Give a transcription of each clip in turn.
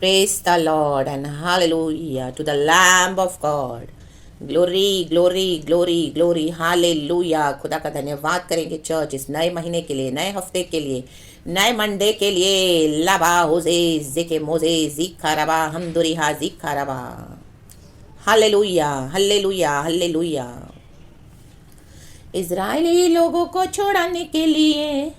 Praise the Lord and hallelujah to the Lamb of God. Glory glory glory glory hallelujah. खुदा का धन्यवाद करेंगे church इस नए महीने के लिए, नए हफ्ते के लिए, नए मंडे के लिए। लाबा होजे जिके मोजे जिखा रबा हम दुरिहा जिखा रबा। Hallelujah hallelujah hallelujah. इजरायली लोगों को छुड़ाने के लिए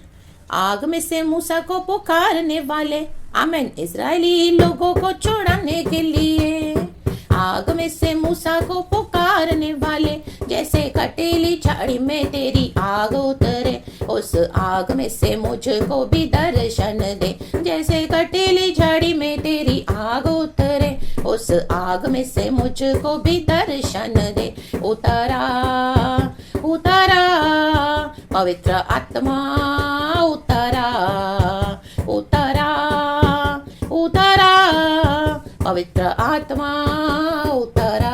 आग में से मूसा को पुकारने वाले, आमेन। इजरायली लोगों को छुड़ाने के लिए आग में से मूसा को पुकारने वाले, जैसे कटीली झाड़ी में तेरी आग उतरे उस आग में से मुझको भी दर्शन दे। जैसे कटीली झाड़ी में तेरी आग उतरे उस आग में से मुझको भी दर्शन दे। उतरा उतरा पवित्र आत्मा उतरा उतरा उतरा पवित्र आत्मा उतरा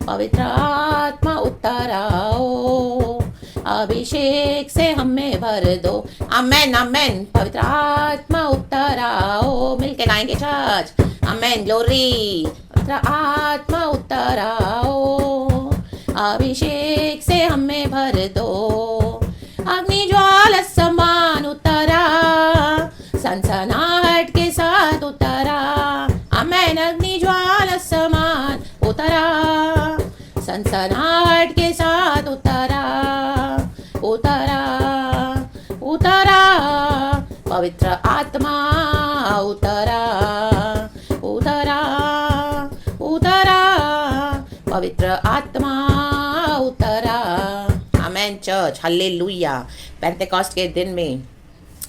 पवित्र आत्मा उतराओ। अभिषेक से हमें भर दो, आमेन आमेन। पवित्र आत्मा उतराओ। मिलके गाएंगे चर्च, आमेन ग्लोरी। पवित्र आत्मा उतराओ। अभिषेक से हमें भर दो। अग्नि ज्वाला समान उतरा, सनसनाहट के साथ उतरा, आमेन। अग्नि ज्वाला समान उतरा, सनसनाहट के साथ उतरा उतरा उतरा। पवित्र आत्मा उतरा उतरा उतरा पवित्र आत्मा उतरा, आमेन चर्च हालेलुया। पेंटेकोस्ट के दिन में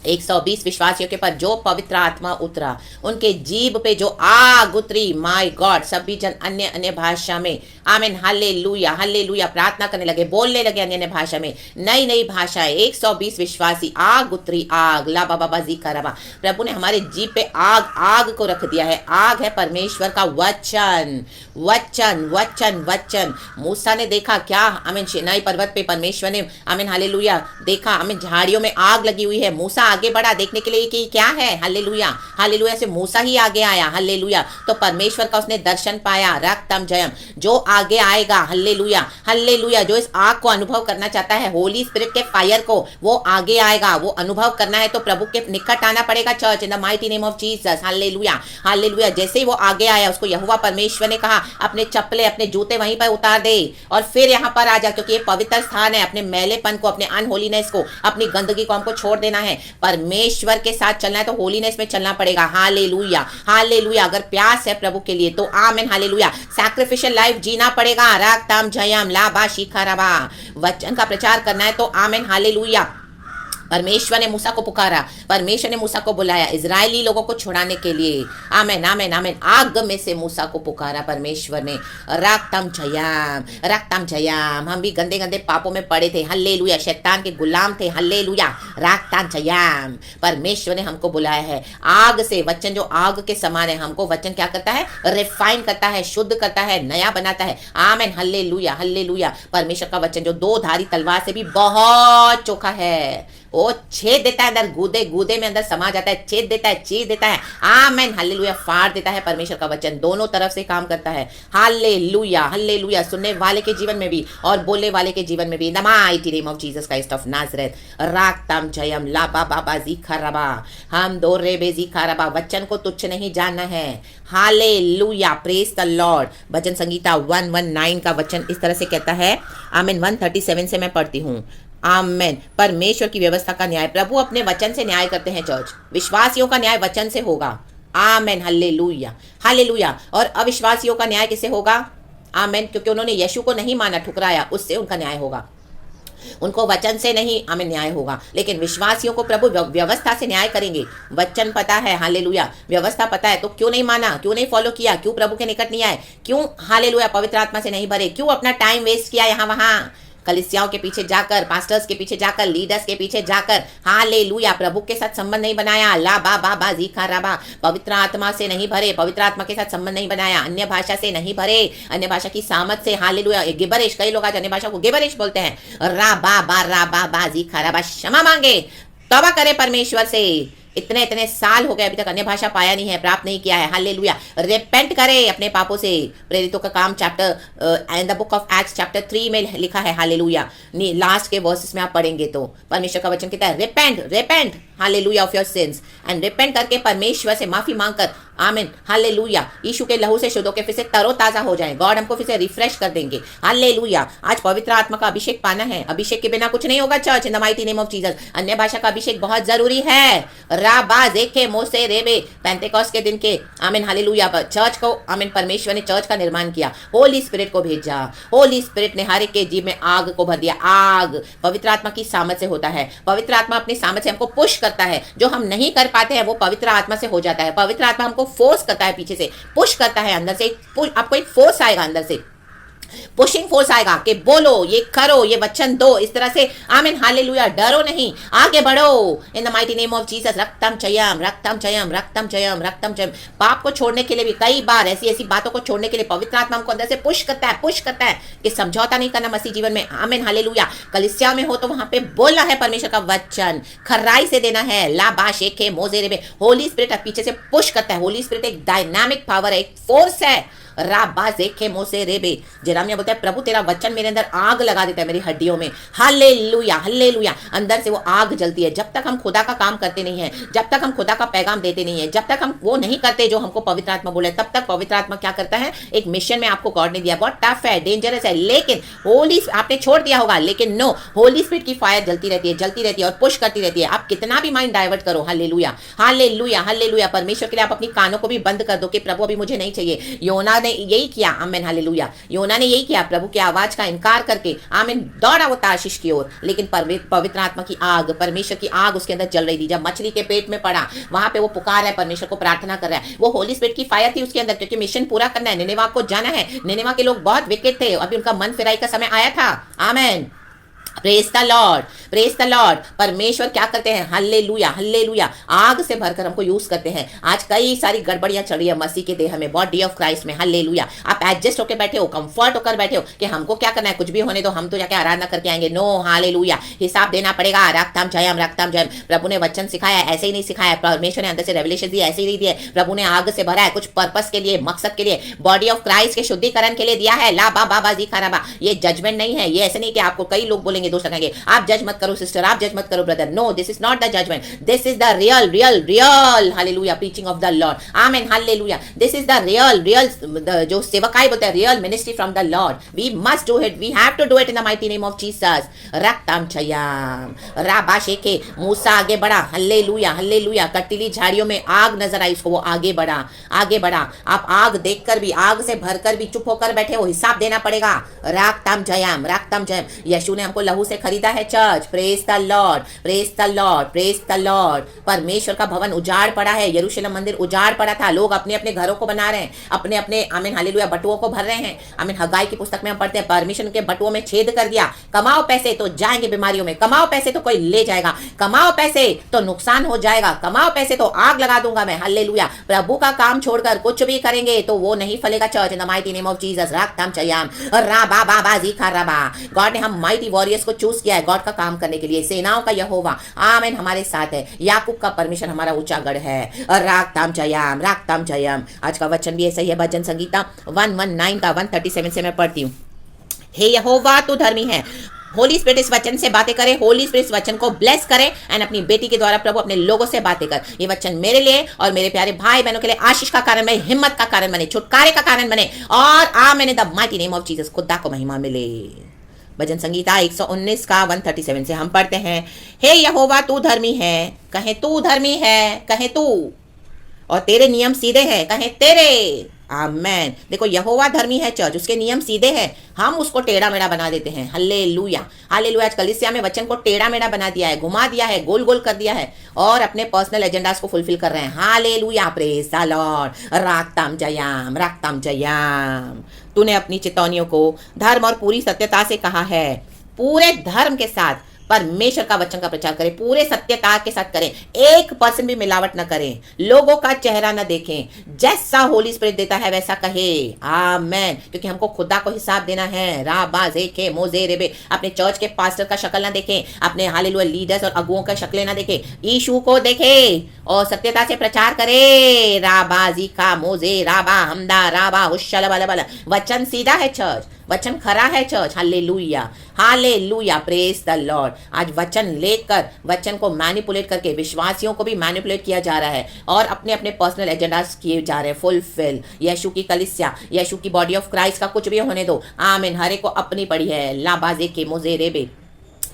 120 विश्वासियों के पर जो पवित्र आत्मा उतरा, उनके जीभ पे जो आग उतरी, माय गॉड। सभी जन अन्य अन्य भाषा में, आमीन हालेलुया हालेलुया, प्रार्थना करने लगे, बोलने लगे अन्य अन्य भाषा में, नई नई भाषाएं। 120 विश्वासी, आग उतरी, आग। ला बाबा बाजी करवा। प्रभु ने हमारे जीभ पे आग आग को रख दिया है। आग है परमेश्वर का वचन वचन वचन वचन। मूसा ने देखा क्या, आमीन, सिनाई पर्वत पे परमेश्वर ने, आमीन हालेलुया, देखा, आमीन, झाड़ियों में आग लगी हुई है। मूसा आगे बढ़ा देखने के लिए कि क्या है, हालेलुया हालेलुया। से मूसा ही आगे आया, हालेलुया। तो परमेश्वर का उसने दर्शन पाया, रक्तम जयम। जो आगे आएगा, हालेलुया हालेलुया, जो इस आग को अनुभव करना चाहता है, होली स्पिरिट के फायर को, वो आगे आएगा। वो अनुभव करना है तो प्रभु के निकट आना पड़ेगा church, in the mighty name of Jesus, hallelujah hallelujah. जैसे ही वो आगे आया, उसको यहोवा परमेश्वर ने कहा अपने चप्पलें, अपने जूते वहीं पर उतार दे और फिर यहाँ पर आ जा, क्योंकि ये पवित्र स्थान है। अपने मैलेपन को, अपने अनहोलीनेस को, अपनी गंदगी को हमको छोड़ देना है। परमेश्वर के साथ चलना है तो होलीनेस में चलना पड़ेगा, हालेलुया हालेलुया। अगर प्यास है प्रभु के लिए तो आमेन हालेलुया, सैक्रिफिशियल लाइफ जीना पड़ेगा। रागताम जयम लाबा शिखरबा। वचन का प्रचार करना है तो आमेन हालेलुया। परमेश्वर ने मूसा को पुकारा, परमेश्वर ने मूसा को बुलाया इजरायली लोगों को छुड़ाने के लिए, आमेन आमेन आमेन। आग में से मूसा को पुकारा परमेश्वर ने, रागताम जयाम रागताम जयाम। हम भी गंदे गंदे पापों में पड़े थे, हल्लेलुया, शैतान के गुलाम थे, हल्लेलुया, रागताम जयाम। परमेश्वर ने हमको बुलाया है आग से। वचन जो आग के समान है, हमको वचन क्या करता है, रिफाइन करता है, शुद्ध करता है, नया बनाता है, आमेन हल्लेलुया हल्लेलुया। परमेश्वर का वचन जो दो धारी तलवार से भी बहुत चोखा है, वो छेद देता है अंदर, गूदे गूदे में अंदर समा जाता है, छेद देता है, चीर देता है, आमेन हालेलुया, फाड़ देता है। परमेश्वर का वचन दोनों तरफ से काम करता है, हालेलुया हालेलुया। सुनने वाले के जीवन में भी और बोलने वाले के जीवन में भी, in the mighty name of Jesus Christ of Nazareth, रागताम जयम लाबा बाबा जीखा रबा हम दो रेबे जीखा रबा। वचन को तुच्छ नहीं जानना है, हालेलुया, प्रेज द लॉर्ड। भजन संगीता 119 का वचन इस तरह से कहता है, आमीन। 137 से मैं पढ़ती हूँ, आमेन। परमेश्वर की व्यवस्था का न्याय, प्रभु अपने वचन से न्याय करते हैं चर्च। विश्वासियों का न्याय वचन से होगा, आमेन हल्लेलुया हालेलुया। और अविश्वासियों का न्याय किससे होगा, आमेन, क्योंकि उन्होंने यीशु को नहीं माना, ठुकराया, उससे उनका न्याय होगा। उनको वचन से नहीं, आमीन, न्याय होगा। लेकिन विश्वासियों को प्रभु व्यवस्था से न्याय करेंगे। वचन पता है, हालेलुया, व्यवस्था पता है, तो क्यों नहीं माना, क्यों नहीं फॉलो किया, क्यों प्रभु के निकट नहीं आए, क्यों हालेलुया पवित्र आत्मा से नहीं भरे, क्यों अपना टाइम वेस्ट किया यहाँ वहां कलिसियाओं के पीछे जाकर, पास्टर्स के पीछे जाकर, लीडर्स के पीछे जाकर, हालेलुया, प्रभु के साथ संबंध नहीं बनाया, ला बा बा बा जी खा रबा, पवित्र आत्मा से नहीं भरे, पवित्र आत्मा के साथ संबंध नहीं बनाया, अन्य भाषा से नहीं भरे, अन्य भाषा की सामत से, हालेलुया, गिबरिश, कई लोग आज अन्य भाषा को गिबरिश बोलते हैं, रा बा बा जी खा रबा। क्षमा मांगे, तौबा करे परमेश्वर से, इतने इतने साल हो गए, अभी तक अन्य भाषा पाया नहीं है, प्राप्त नहीं किया है। हालेलुया। रिपेंट करे अपने पापों से। प्रेरितों का काम chapter in the book of acts chapter 3 में लिखा है। हालेलुया। लास्ट के वर्सेस में आप पढ़ेंगे तो परमेश्वर का वचन कहता है repent repent hallelujah of your sins and repent करके परमेश्वर से माफी मांगकर आमीन हालेलुया यीशु के लहू से शुद्ध होकर फिर से तरोताजा हो जाएं। गॉड हमको फिर से रिफ्रेश कर देंगे। हालेलुया। आज पवित्र आत्मा का अभिषेक पाना है। अभिषेक के बिना कुछ नहीं होगा church, in the mighty name of Jesus. अन्य भाषा का अभिषेक बहुत जरूरी है। राबा देखे मोसे रेबे पेंटेकोस्ट के दिन के आमीन हालेलुया पर चर्च को आमीन परमेश्वर ने चर्च का निर्माण किया, होली स्पिरिट को भेजा। होली स्पिरिट ने हर एक के जीव में आग को भर दिया। आग पवित्र आत्मा की सामर्थ से होता है। पवित्र आत्मा अपनी सामर्थ से हमको पुश करता है। जो हम नहीं कर पाते हैं वो पवित्र आत्मा से हो जाता है। पवित्र आत्मा हमको फोर्स करता है, पीछे से पुश करता है, अंदर से आपको एक फोर्स आएगा, अंदर से पुशिंग फोर्स आएगा कि बोलो, ये करो, ये वचन दो, इस तरह से आमीन हालेलुया। डरो नहीं, आगे बढ़ो in the mighty name of Jesus. रक्तम चयम रक्तम चयम रक्तम चयम रक्तम चयम। पाप को छोड़ने के लिए भी कई बार ऐसी ऐसी बातों को छोड़ने के लिए पवित्र आत्मा हमको अंदर से पुश करता है कि समझौता नहीं करना मसीह जीवन में। आमीन हालेलुया। कलीसिया में हो तो वहां पे बोलना है परमेश्वर का वचन, खराई से देना है। ला बाशेखे मोजेरे में होली स्पिरिट पीछे से पुश करता है। होली स्पिरिट एक डायनामिक पावर है, एक फोर्स है। राबा देखे मोसे रेबे। जेरामिया बोलता है प्रभु तेरा वचन मेरे अंदर आग लगा देता है, मेरी हड्डियों में। Hallelujah hallelujah. अंदर से वो आग जलती है। जब तक हम खुदा का काम करते नहीं है, जब तक हम खुदा का पैगाम देते नहीं है, जब तक हम वो नहीं करते जो हमको पवित्र आत्मा बोले, तब तक पवित्र आत्मा क्या करता है, एक मिशन में आपको गॉड ने दिया, बहुत टफ है, डेंजरस है, लेकिन होली आपने छोड़ दिया होगा, लेकिन नो, होली स्पिरिट की फायर जलती रहती है और पुश करती रहती है। आप कितना भी माइंड डाइवर्ट करो। Hallelujah hallelujah hallelujah. परमेश्वर के लिए आप अपनी कानों को भी बंद कर दो कि प्रभु अभी मुझे नहीं चाहिए। योना ने यही किया। आमीन हालेलुया। योना ने यही किया, प्रभु की आवाज का इनकार करके आमीन दौड़ा वो तार्शीश की ओर, लेकिन पवित्र आत्मा की आग, परमेश्वर की आग उसके अंदर जल रही थी। जब मछली के पेट में पड़ा, वहां पे वो पुकार है, परमेश्वर को प्रार्थना कर रहा है। वो होली स्पिरिट की फायर थी उसके अंदर, क्योंकि मिशन पूरा करना है, निनेवा को जाना है। निनेवा के लोग बहुत विकेट थे, अभी उनका मन फिराई का समय आया था। आमीन praise the Lord, praise the Lord. परमेश्वर क्या करते हैं, हल्लेलुया हल्लेलुया, आग से भरकर हमको यूज करते हैं। आज कई सारी गड़बड़ियां चल रही है मसीह के देह में, बॉडी ऑफ क्राइस्ट में। हल्लेलुया। आप एडजस्ट होकर बैठे हो, कंफर्ट होकर बैठे हो कि हमको क्या करना है, कुछ भी होने दो, हम तो जाके आराधना करके आएंगे। No, hallelujah. हिसाब देना पड़ेगा। रक्तम जयम रक्तम जयम। प्रभु ने वचन सिखाया, ऐसे ही नहीं सिखाया। परमेश्वर ने अंदर से रेवलेशन दी, ऐसे ही नहीं दिया। प्रभु ने आग से भरा है, कुछ पर्पस के लिए, मकसद के लिए, बॉडी ऑफ क्राइस्ट के शुद्धिकरण के लिए दिया है। ला बा बाबा जी खराबा। ये जजमेंट नहीं है, ये ऐसे नहीं कि आपको कई लोग बोलेंगे, दोस्त लगाएंगे, आप जज मत करो सिस्टर, आप जज मत करो brother. No, this is not the judgement, this is the real real real hallelujah preaching of the Lord. आमीन hallelujah. This is the real real, जो सेवकाई बोलते हैं, real ministry from the Lord. We must do it, we have to do it in the mighty name of Jesus. रक्तम चयाम राबाशेके। मूसा आगे बढ़ा। Hallelujah hallelujah. कटीली झाड़ियों में आग नजर आई उसको, वो आगे बढ़ा, आगे बढ़ा। आप आग देखकर भी, आग से भरकर भी चुप होकर बैठे हो, हिसाब देना पड़ेगा। रक्तम जयम रक्तम जयम। यीशु ने हमको लहू से खरीदा है church. Praise the Lord, praise the Lord, praise the Lord. परमेश्वर का भवन उजाड़ पड़ा है, यरूशलेम मंदिर उजाड़ पड़ा था। लोग अपने अपने घरों को बना रहे हैं, अपने अपने आमीन हालेलुया बटुओं को भर रहे हैं। आमीन हगाई की पुस्तक में हम पढ़ते हैं, परमेश्वर के बटुओं में छेद कर दिया। कमाओ पैसे तो जाएंगे बीमारियों में, कमाओ पैसे तो कोई ले जाएगा, कमाओ पैसे तो नुकसान हो जाएगा, कमाओ पैसे तो आग लगा दूंगा मैं। हालेलुया। प्रभु का काम छोड़कर कुछ भी करेंगे तो वो नहीं फलेगा church in the mighty name of Jesus. रक्तम चयाम राबा बाबा जी खराबा। गॉड ने हम माइटी वॉरियर्स को चूज किया है गॉड का काम करने के लिए। सेनाओं का यहोवा आमीन हमारे साथ है। याकूब का परमेश्वर हमारा ऊंचा गढ़ है। रागताम जयम रागताम जयम। आज का वचन भी ऐसा ही है, भजन संगीता 119 का 137 से मैं पढ़ती हूँ। हे यहोवा तू धर्मी है। होली स्पिरिट इस वचन से बातें करे, होली स्पिरिट इस वचन को ब्लेस करे एंड अपनी बेटी के द्वारा प्रभु अपने लोगों से बातें कर। ये वचन मेरे लिए और मेरे प्यारे भाई बहनों के लिए आशीष का कारण बने, हिम्मत का कारण बने, छुटकारे का कारण बने, और आमीन इन the mighty name of Jesus. खुदा को महिमा मिले। भजन संगीता 119 का 137 से हम पढ़ते हैं। हे यहोवा तू धर्मी है, कहे तू धर्मी है, कहे तू, और तेरे नियम सीधे हैं, कहे तेरे। आमेन। देखो यहोवा धर्मी है चर्च, उसके नियम सीधे हैं, हम उसको टेढ़ा मेढ़ा बना देते हैं। Hallelujah hallelujah. आज कलीसिया में वचन को टेढ़ा मेढ़ा बना दिया है, घुमा दिया है, गोल गोल कर दिया है, और अपने पर्सनल एजेंडास को फुलफिल कर रहे हैं। Hallelujah praise the Lord. राक्तम जयाम राक्तम जयाम। तूने अपनी चितौनियों को धर्म और पूरी सत्यता से कहा है, पूरे धर्म के साथ, परमेश्वर का वचन का प्रचार करें, पूरे सत्यता के साथ करें, 1% भी मिलावट न करें, लोगों का चेहरा न देखें, जैसा होली स्पिरिट देता है वैसा कहे। आमेन। क्योंकि हमको खुदा को हिसाब देना है। राबाजे के मोजे रेबे, अपने चर्च के पास्टर का शक्ल ना देखें, अपने हालेलुया लीडर्स और अगुओं का शक्लें ना देखें, यीशु को देखें और सत्यता से प्रचार करें। राबाजी का मोजे राबा हमदा राबा हुशल बल बल। वचन सीधा है चर्च, वचन खरा है church. Hallelujah, hallelujah, praise the Lord. आज वचन लेकर, वचन को मैनिपुलेट करके विश्वासियों को भी मैनिपुलेट किया जा रहा है और अपने अपने पर्सनल एजेंडास किए जा रहे हैं फुलफिल। यीशु की कलीसिया, यीशु की बॉडी ऑफ क्राइस्ट का कुछ भी होने दो। आमीन। हरे को अपनी पड़ी है। लाबाजे के मोजे रेबे,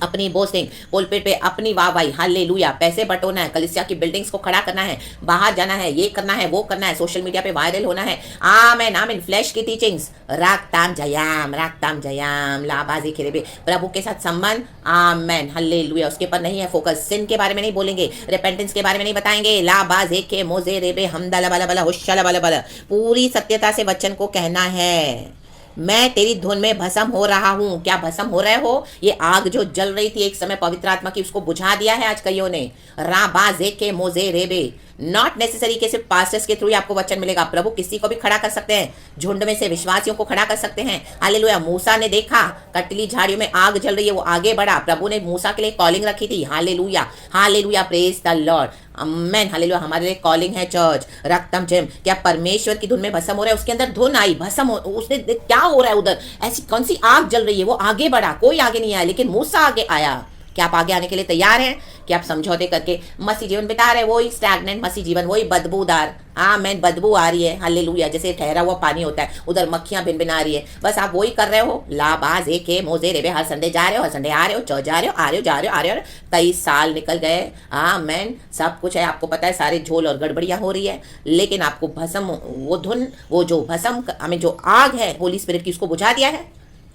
अपनी बोस्टिंग पुलपिट पे अपनी वाहवाही। हालेलुया। पैसे बटोरना है, कलीसिया की बिल्डिंग्स को खड़ा करना है, बाहर जाना है, ये करना है, वो करना है, सोशल मीडिया पे वायरल होना है। आमेन, आमीन। फ्लैश की टीचिंग्स, रागताम जयाम, लाबाजी खेरेबे, प्रभु के साथ संबंध। आमेन, हालेलुया। उसके पर नहीं है फोकस। सिन के बारे में नहीं बोलेंगे, रिपेंटेंस के बारे में नहीं बताएंगे। लाबाजे के मोजे रेबे हमदला बला बला हुशला बला बला। पूरी सत्यता से वचन को कहना है। मैं तेरी धुन में भस्म हो रहा हूं। क्या भस्म हो रहे हो? ये आग जो जल रही थी एक समय पवित्र आत्मा की, उसको बुझा दिया है आज कईयों ने। राबाजे के मोजे रेबे। नॉट नेसेसरी कि सिर्फ पास्टर्स के थ्रू ही आपको वचन मिलेगा। प्रभु किसी को भी खड़ा कर सकते हैं, झुंड में से विश्वासियों को खड़ा कर सकते हैं। हालेलुया। मूसा ने देखा कटली झाड़ियों में आग जल रही है, वो आगे बढ़ा। प्रभु ने मूसा के लिए कॉलिंग रखी थी। Hallelujah, hallelujah, praise the Lord. Amen, hallelujah. हमारे लिए कॉलिंग है चर्च। रक्तम जेम, क्या परमेश्वर की धुन में भस्म हो रहा है? उसके अंदर धुन आई, भस्म हो, उसने क्या हो रहा है उधर? ऐसी कौन सी आग जल रही है? वो आगे बढ़ा, कोई आगे नहीं आया, लेकिन मूसा आगे आया। क्या आप आगे आने के लिए तैयार हैं? कि आप समझौते करके मसीह जीवन बिता रहे? वही स्टैग्नेंट मसीह जीवन, वही बदबूदार। आमेन, बदबू आ रही है। हालेलुया। जैसे ठहरा हुआ पानी होता है, उधर मक्खियां भिनभिना रही है, बस आप वही कर रहे हो। लाबाज के मोजे रेबे, हर संडे जा रहे हो, हर संडे आ रहे हो, चर्च जा रहे हो, आ रहे हो, जा रहे हो, आ रहे हो। कई साल निकल गए। आमेन, सब कुछ है, आपको पता है, सारे झोल और गड़बड़ियां हो रही है, लेकिन आपको भस्म, वो धुन, वो जो भस्म, आमीन, जो आग है होली स्पिरिट की, उसको बुझा दिया है।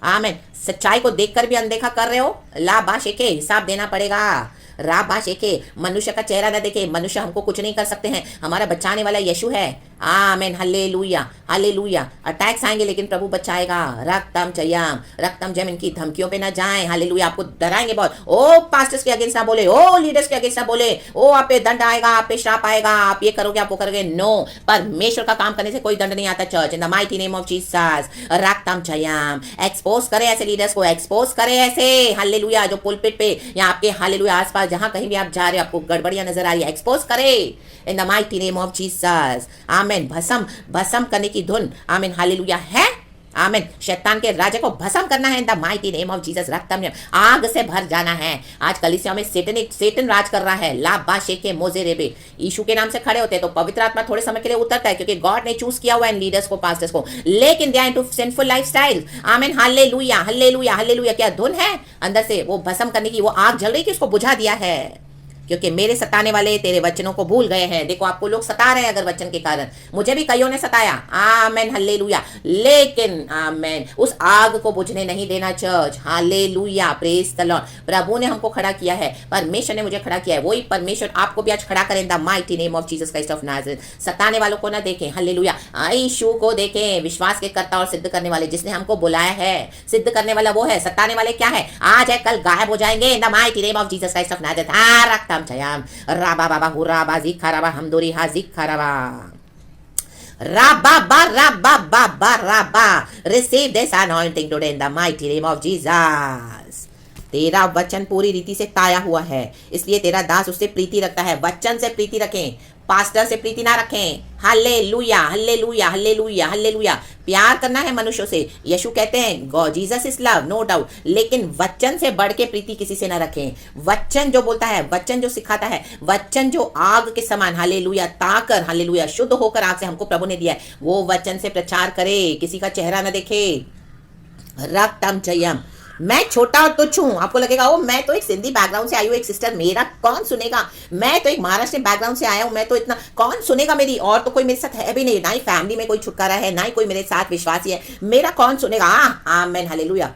आमेन। सच्चाई को देखकर भी अनदेखा कर रहे हो, लाबाशे के हिसाब देना पड़ेगा। राबाशे के, मनुष्य का चेहरा न देखे, मनुष्य हमको कुछ नहीं कर सकते हैं। हमारा बचाने वाला यीशु है। आमेन, हालेलुया, हालेलुया। अटैक्स आएंगे लेकिन प्रभु बचाएगा। रक्तम जयम, इनकी धमकियों पे ना जाएं। हालेलुया। आपको डराएंगे बहुत। ओ पास्टर्स के अगेंस्ट ना बोले, ओ लीडर्स के अगेंस्ट ना बोले, ओ आप पे दंड आएगा, आप पे श्राप आएगा, आप ये करोगे, आप वो करोगे। नो, परमेश्वर का काम करने से कोई दंड नहीं आता। Church in the mighty name of Jesus. रक्तम जयम, एक्सपोज करे ऐसे लीडर्स को, एक्सपोज करे ऐसे। हालेलुया। जो पुलपिट पे या आपके हालेलुया आसपास जहां कहीं भी आप जा रहे हो, आपको गड़बड़ियां नजर आ रही है, एक्सपोज करे in the mighty name of Jesus. Amen. भस्म करने की धुन। आमेन, हालेलुया है। आमेन। शैतान के राजा को भस्म करना है in the mighty name of Jesus. रक्तम आग से भर जाना है। आज कलीसिया में सेटन राज कर रहा है। लाबाशे के मोजे रेबे, यीशु के नाम से खड़े होते हैं तो पवित्र आत्मा थोड़े समय के लिए उतरता है, क्योंकि गॉड ने चूज किया हुआ है इन लीडर्स को, पास्टर्स को, लेकिन they are into sinful lifestyle. Amen, hallelujah, hallelujah, hallelujah. क्या धुन है अंदर से वो भस्म करने की? वो आग जल रही कि उसको बुझा दिया है। क्योंकि मेरे सताने वाले तेरे वचनों को भूल गए हैं। देखो, आपको लोग सता रहे हैं अगर वचन के कारण, मुझे भी कईयों ने सताया। Amen, hallelujah. लेकिन आमेन, उस आग को बुझने नहीं देना church. Hallelujah, praise the Lord. प्रभु ने हमको खड़ा किया है, परमेश्वर ने मुझे खड़ा किया है, वही परमेश्वर आपको भी आज खड़ा करें the mighty name of Jesus Christ of Nazareth. सताने वालों को ना देखें, हालेलुया, यीशु को देखें। विश्वास के कर्ता और सिद्ध करने वाले, जिसने हमको बुलाया है, सिद्ध करने वाला वो है। सताने वाले क्या है? आज है, कल गायब हो जाएंगे इन the mighty name of Jesus Christ of Nazareth. रखता Jayam Rabba Baba Huraba Zikaraba Hamduri Hazikaraba Rabba Rabba Baba Rabba. Receive this anointing today in the mighty name of Jesus. तेरा वचन पूरी रीति से ताया हुआ है, इसलिए तेरा दास उससे प्रीति रखता है। वचन से प्रीति रखें, पास्टर से प्रीति ना रखें। Hallelujah, hallelujah, hallelujah, hallelujah. प्यार करना है मनुष्यों से। यीशु कहते हैं God Jesus is love, no doubt, लेकिन वचन से बढ़ के प्रीति किसी से ना रखें। वचन जो बोलता है, वचन जो सिखाता है, वचन जो आग के समान, हालेलुया, ताकर, हालेलुया, शुद्ध होकर आग से हमको प्रभु ने दिया है, वो वचन से प्रचार करे, किसी का चेहरा ना देखे। रक्तम जयम। मैं छोटा और तुच्छ हूँ। आपको लगेगा ओ मैं तो एक सिंधी बैकग्राउंड से आई हूँ, एक सिस्टर, मेरा कौन सुनेगा? मैं तो एक महाराष्ट्र बैकग्राउंड से आया हूँ, मैं तो इतना, कौन सुनेगा मेरी? और तो कोई मेरे साथ है भी नहीं, ना ही फैमिली में कोई छुटकारा है, ना ही कोई मेरे साथ विश्वासी है, मेरा कौन सुनेगा? आमेन, हालेलुया।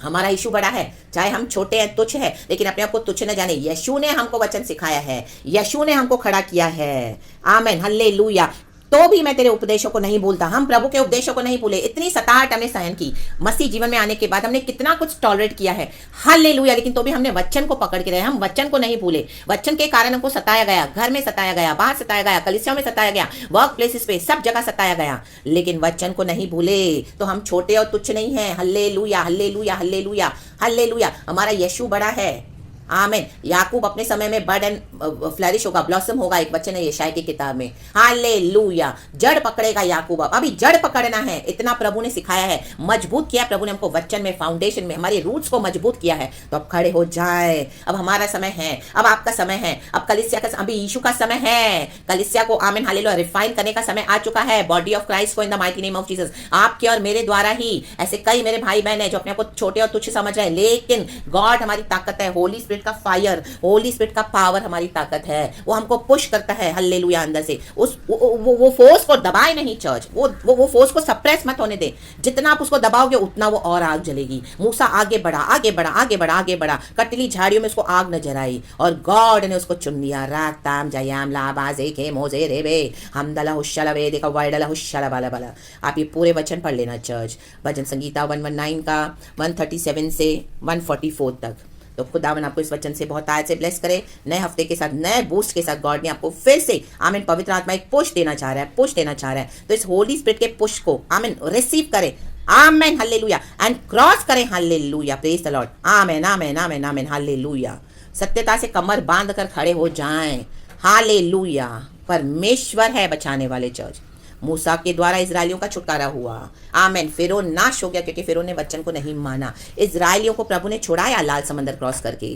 हमारा यीशु बड़ा है, चाहे हम छोटे हैं, तुच्छ है, लेकिन अपने आप को तुच्छ न जाने। यीशु ने हमको वचन सिखाया है, यीशु ने हमको खड़ा किया है। आमेन, हालेलुया। तो भी मैं तेरे उपदेशों को नहीं भूलता। हम प्रभु के उपदेशों को नहीं भूले। इतनी सताहट हमने सहन की, मसीह जीवन में आने के बाद हमने कितना कुछ टॉलरेट किया है, हालेलुया। लेकिन तो भी हमने वचन को पकड़ के रहे, हम वचन को नहीं भूले। वचन के कारण हमको सताया गया, घर में सताया गया, बाहर सताया गया, कलीसिया में सताया गया, वर्क प्लेसेस पे, सब जगह सताया गया, लेकिन वचन को नहीं भूले। तो हम छोटे और तुच्छ नहीं हैं। Hallelujah, hallelujah, hallelujah, hallelujah. हमारा यीशु बड़ा है। आमीन। याकूब अपने समय में बर्ड एंड फ्लरिश होगा, ब्लॉसम होगा, एक वचन है यशायाह की किताब में। हालेलुया। जड़ पकड़ेगा याकूब। अभी जड़ पकड़ना है, इतना प्रभु ने सिखाया है, मजबूत किया प्रभु ने हमको वचन में, फाउंडेशन में, हमारे रूट्स को मजबूत किया है। तो अब खड़े हो जाए। अब हमारा समय है, अब आपका समय है, अब कलीसिया का, अभी यीशु का समय है। कलीसिया को आमीन हालेलुया रिफाइन करने का समय आ चुका है। बॉडी ऑफ क्राइस्ट को इन the mighty name of Jesus, आपके और मेरे द्वारा ही। ऐसे कई मेरे भाई बहन है जो अपने को छोटे और तुच्छ समझ रहे हैं, लेकिन गॉड हमारी ताकत है। होली स्पिरिट का फायर, होली स्पिरिट का पावर हमारी ताकत है। वो हमको पुश करता है हालेलुया अंदर से। उस वो फोर्स को दबाए नहीं चर्च, वो फोर्स को सप्रेस मत होने दे। जितना आप उसको दबाओगे उतना वो और आग जलेगी। मूसा आगे बढ़ा, आगे बढ़ा, आगे बढ़ा, आगे बढ़ा, कटली झाड़ियों में उसको आग नजर आई और गॉड ने उसको चुन लिया। राताम जयाम लाबाजे के मोजे रेबे हमदला हुशला वे देखा वाइडला हुशला बाला बाला। आप ये पूरे वचन पढ़ लेना चर्च। भजन संगीता 119 का 137 से 144 तक। तो खुदावन आपको इस वचन से बहुत आयत से ब्लेस करे। नए हफ्ते के साथ, नए बूस्ट के साथ गॉड ने आपको फिर से आमीन पवित्र आत्मा एक पुश देना चाह रहा है, पुश देना चाह रहा है। तो इस होली स्पिरिट के पुश को आमीन रिसीव करें। आमेन हालेलुया एंड क्रॉस करें। Hallelujah, praise the Lord. Amen, amen, amen, amen, hallelujah. सत्यता से कमर बांध कर खड़े हो जाएं। हालेलुया। परमेश्वर है बचाने वाले चर्च। मूसा के द्वारा इजरायलियों का छुटकारा हुआ। आमेन। फिरौन नाश हो गया क्योंकि फिरौन ने वचन को नहीं माना। इजरायलियों को प्रभु ने छुड़ाया लाल समंदर क्रॉस करके।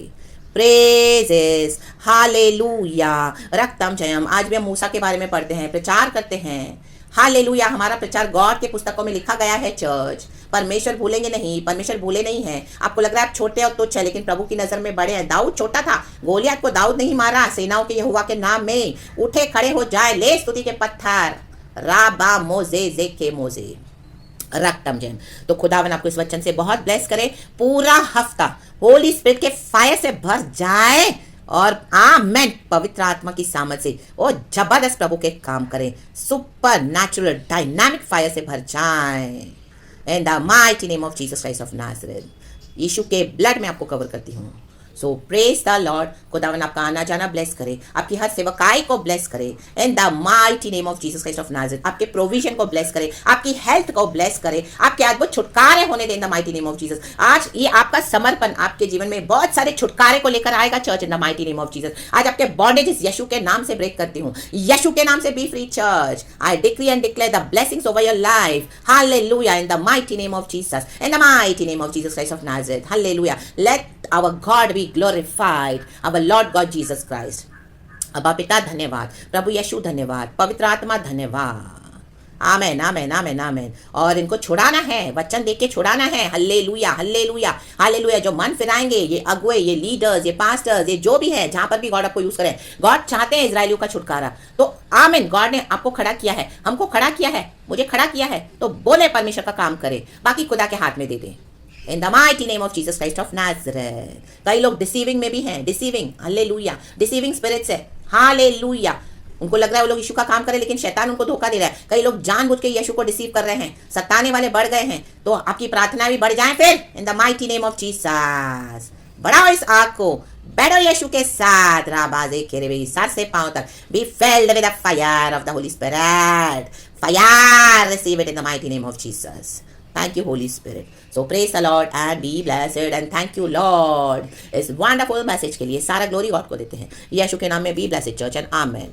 Praises hallelujah. रक्तम जयम। आज भी हम मूसा के बारे में पढ़ते हैं, प्रचार करते हैं। हालेलुया। हमारा प्रचार गॉड के पुस्तकों में लिखा गया है चर्च। परमेश्वर भूलेंगे नहीं, परमेश्वर भूले नहीं हैं। आपको लग रहा है आप छोटे और तुच्छ है, लेकिन प्रभु की नजर में बड़े हैं। दाऊद छोटा था, गोलियत को दाऊद नहीं मारा। सेनाओं के यहोवा के नाम में उठे खड़े हो जाए, ले स्तुति के पत्थर। राबा मोजे जेके मोजे रक्तम जैन। तो खुदावन आपको इस वचन से बहुत ब्लेस करे। पूरा हफ्ता होली स्पिरिट के फायर से भर जाए और आमेन पवित्र आत्मा की सामर्थ से वो जबरदस्त प्रभु के काम करें। सुपर नेचुरल डायनामिक फायर से भर जाए in the mighty name of Jesus Christ of Nazareth. यीशु के ब्लड में आपको कवर करती हूँ। So praise the Lord. खुदावन आपका आना जाना ब्लेस करे, आपकी हर सेवकाई को ब्लेस करे in the mighty name of Jesus Christ of Nazareth. आपके प्रोविजन को ब्लेस करे, आपकी हेल्थ को ब्लेस करे, आपके अद्भुत छुटकारे होने दे in the mighty name of Jesus. आज ये आपका समर्पण आपके जीवन में बहुत सारे छुटकारे को लेकर आएगा church in the mighty name of Jesus. आज आपके बॉन्डेजेस यीशु के नाम से ब्रेक करती हूँ। यीशु के नाम से be free church. I decree and declare the blessings over your life. Hallelujah in the mighty name of Jesus, in the mighty name of Jesus Christ of Nazareth. Hallelujah. Let our God be glorified, our Lord God Jesus Christ। अबा पिता धन्यवाद, प्रभु यीशु धन्यवाद, पवित्र आत्मा धन्यवाद। आमेन, आमेन, आमेन, आमेन। और इनको छुड़ाना है, वचन देख के छुड़ाना है। Hallelujah, hallelujah, hallelujah. जो मन फिराएंगे, ये अगुए, ये लीडर्स, ये पास्टर्स, ये जो भी है, जहां पर भी गॉड आपको यूज करे, गॉड चाहते हैं इजरायलियों का छुटकारा। तो आमेन, गॉड ने आपको खड़ा किया है, हमको खड़ा किया है, मुझे खड़ा किया है। तो बोले परमेश्वर का काम करे, बाकी खुदा के हाथ में दे दे in the mighty name of Jesus Christ of Nazareth. कई लोग डिसीविंग में भी हैं, डिसीविंग, हालेलुया, डिसीविंग स्पिरिट्स है। हालेलुया। उनको लग रहा है वो लोग यीशु का काम करें, लेकिन शैतान उनको धोखा दे रहा है। कई लोग जानबूझ के यीशु को डिसीव कर रहे हैं, सताने वाले बढ़ गए हैं। तो आपकी प्रार्थना भी बढ़ जाए फिर इन the mighty name of Jesus. बढ़ाओ इस आग को, बैठो यीशु के साथ। राबाजे केरेबे सर से पांव तक be filled with the fire of the Holi spirit. Fire receive it in the mighty name of Jesus. Thank you, Holy Spirit. So praise the Lord and be blessed and thank you, Lord. इस wonderful message के लिए सारा glory God को देते हैं। यीशु के नाम में be blessed church and amen.